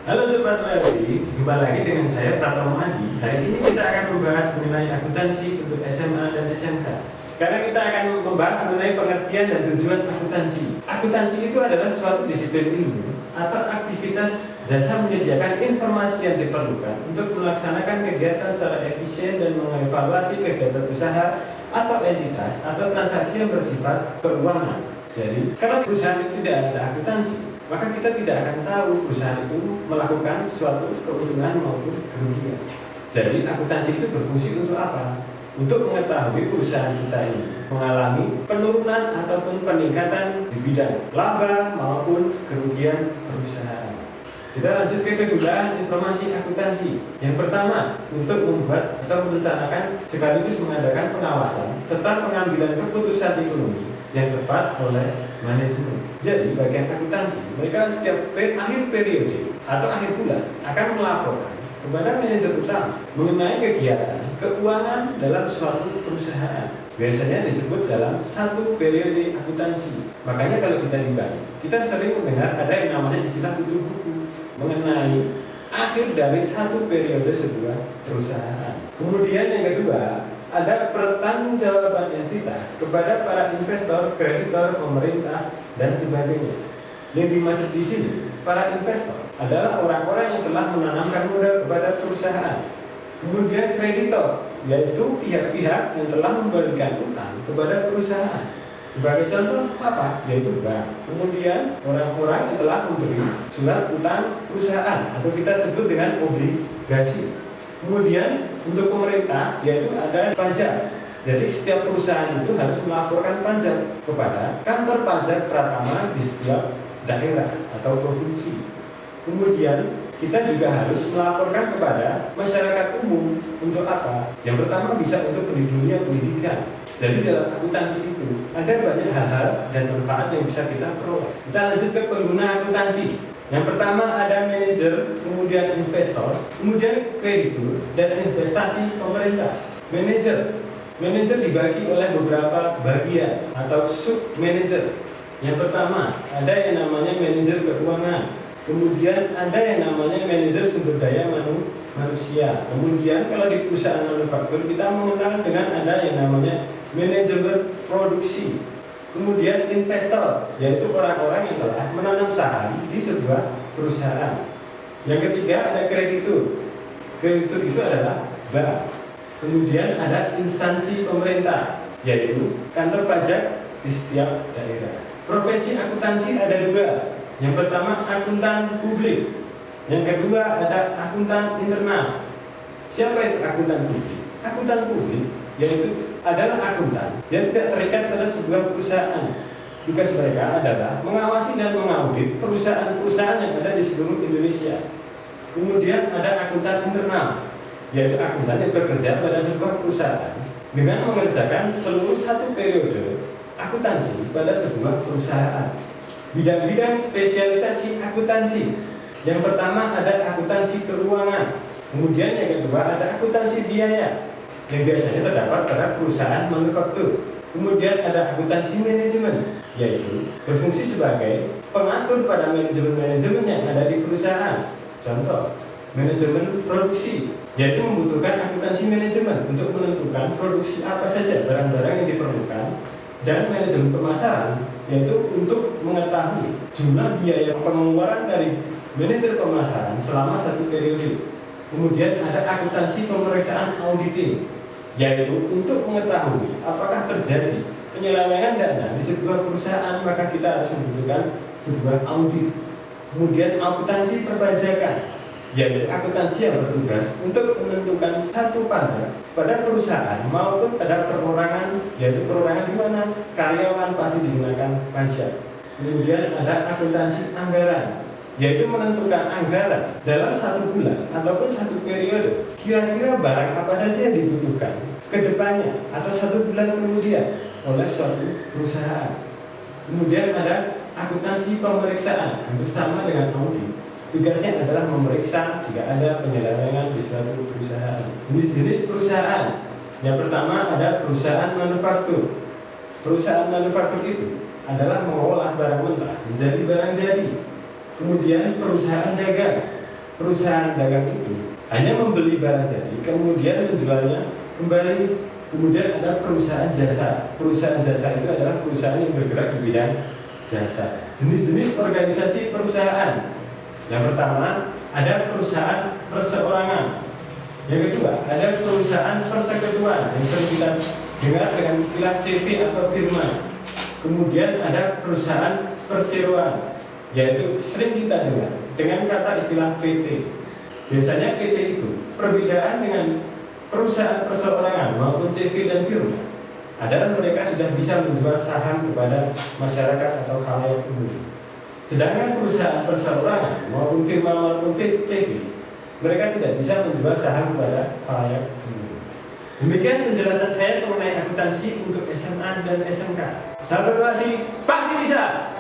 Halo Sobat Relasi, jumpa lagi dengan saya Pratama Adi. Hari ini kita akan membahas mengenai akuntansi untuk SMA dan SMK. Sekarang kita akan membahas mengenai pengertian dan tujuan akuntansi. Akuntansi itu adalah suatu disiplin ilmu atau aktivitas jasa menyediakan informasi yang diperlukan untuk melaksanakan kegiatan secara efisien dan mengevaluasi kegiatan usaha atau entitas atau transaksi yang bersifat keuangan. Jadi, kalau perusahaan itu tidak ada akuntansi, maka kita tidak akan tahu perusahaan itu melakukan suatu keuntungan maupun kerugian. Jadi akuntansi itu berfungsi untuk apa? Untuk mengetahui perusahaan kita ini mengalami penurunan ataupun peningkatan di bidang laba maupun kerugian perusahaan. Kita lanjut ke kegunaan informasi akuntansi. Yang pertama, untuk membuat atau merencanakan sekaligus mengadakan pengawasan serta pengambilan keputusan ekonomi yang tepat oleh manajemen. Jadi bagian akuntansi, mereka setiap akhir periode atau akhir bulan akan melaporkan kepada manajer utama mengenai kegiatan keuangan dalam suatu perusahaan. Biasanya disebut dalam satu periode akuntansi. Makanya kalau kita di bank, kita sering mendengar ada yang namanya istilah tutup buku mengenai akhir dari satu periode sebuah perusahaan. Kemudian yang kedua, ada pertanggungjawaban entitas kepada para investor, kreditor, pemerintah, dan sebagainya. Yang dimaksud di sini, para investor adalah orang-orang yang telah menanamkan modal kepada perusahaan. Kemudian kreditor, yaitu pihak-pihak yang telah memberikan utang kepada perusahaan. Sebagai contoh apa? Yaitu bank. Kemudian orang-orang yang telah memberi surat utang perusahaan atau kita sebut dengan obligasi. Kemudian untuk pemerintah yaitu ada pajak. Jadi setiap perusahaan itu harus melaporkan pajak kepada kantor pajak Pratama di setiap daerah atau provinsi. Kemudian kita juga harus melaporkan kepada masyarakat umum untuk apa? Yang pertama bisa untuk dunia pendidikan. Jadi dalam akuntansi itu ada banyak hal-hal dan manfaat yang bisa kita peroleh. Kita lanjut ke pengguna akuntansi. Yang pertama ada manajer, kemudian investor, kemudian kreditur, dan investasi pemerintah. Manajer dibagi oleh beberapa bagian atau sub manajer. Yang pertama ada yang namanya manajer keuangan, kemudian ada yang namanya manajer sumber daya manusia. Kemudian kalau di perusahaan manufaktur kita mengenal dengan ada yang namanya manajemen produksi. Kemudian investor, yaitu orang-orang yang telah menanam saham di sebuah perusahaan. Yang ketiga ada kreditur. Kreditur itu adalah bank. Kemudian ada instansi pemerintah, yaitu kantor pajak di setiap daerah. Profesi akuntansi ada dua. Yang pertama akuntan publik. Yang kedua ada akuntan internal. Siapa itu akuntan publik? Akuntan publik yaitu adalah akuntan yang tidak terikat pada sebuah perusahaan. Tugas mereka adalah mengawasi dan mengaudit perusahaan-perusahaan yang ada di seluruh Indonesia. Kemudian ada akuntan internal, yaitu akuntan yang bekerja pada sebuah perusahaan dengan mengerjakan seluruh satu periode akuntansi pada sebuah perusahaan. Bidang-bidang spesialisasi akuntansi. Yang pertama ada akuntansi keuangan. Kemudian yang kedua ada akuntansi biaya, yang biasanya terdapat pada perusahaan manufaktur. Kemudian ada akuntansi manajemen, yaitu berfungsi sebagai pengatur pada manajemen-manajemen yang ada di perusahaan. Contoh, manajemen produksi, yaitu membutuhkan akuntansi manajemen untuk menentukan produksi apa saja barang-barang yang diperlukan. Dan manajemen pemasaran, yaitu untuk mengetahui jumlah biaya pengeluaran dari manajer pemasaran selama satu periode. Kemudian ada akuntansi pemeriksaan auditing, yaitu untuk mengetahui apakah terjadi penyelewengan dana di sebuah perusahaan, maka kita harus membutuhkan sebuah audit. Kemudian akuntansi perpajakan, yaitu akuntansi yang bertugas untuk menentukan satu pajak pada perusahaan maupun pada perorangan, yaitu perorangan di mana karyawan pasti digunakan pajak. Kemudian ada akuntansi anggaran, yaitu menentukan anggaran dalam satu bulan ataupun satu periode. Kira-kira barang apa saja yang dibutuhkan ke depannya atau satu bulan kemudian oleh suatu perusahaan. Kemudian ada akuntansi pemeriksaan, bersama dengan audit. Tugasnya adalah memeriksa jika ada penyelewengan di suatu perusahaan. Jenis-jenis perusahaan. Yang pertama ada perusahaan manufaktur. Perusahaan manufaktur itu adalah mengolah barang mentah menjadi barang jadi. Kemudian perusahaan dagang, perusahaan dagang itu hanya membeli barang jadi, kemudian menjualnya kembali. Kemudian ada perusahaan jasa. Perusahaan jasa itu adalah perusahaan yang bergerak di bidang jasa. Jenis-jenis organisasi perusahaan. Yang pertama, ada perusahaan perseorangan. Yang kedua, ada perusahaan persekutuan yang sering kita dengar dengan istilah CV atau firma. Kemudian ada perusahaan perseroan, yaitu sering kita dengar dengan kata istilah PT. Biasanya PT itu perbedaan dengan perusahaan perseorangan maupun CV dan firma adalah mereka sudah bisa menjual saham kepada masyarakat atau khalayak umum. Sedangkan perusahaan perseorangan maupun firma maupun CV, mereka tidak bisa menjual saham kepada khalayak umum. Demikian penjelasan saya mengenai akuntansi untuk SMA dan SMK. Sahabat Relasi, pasti bisa!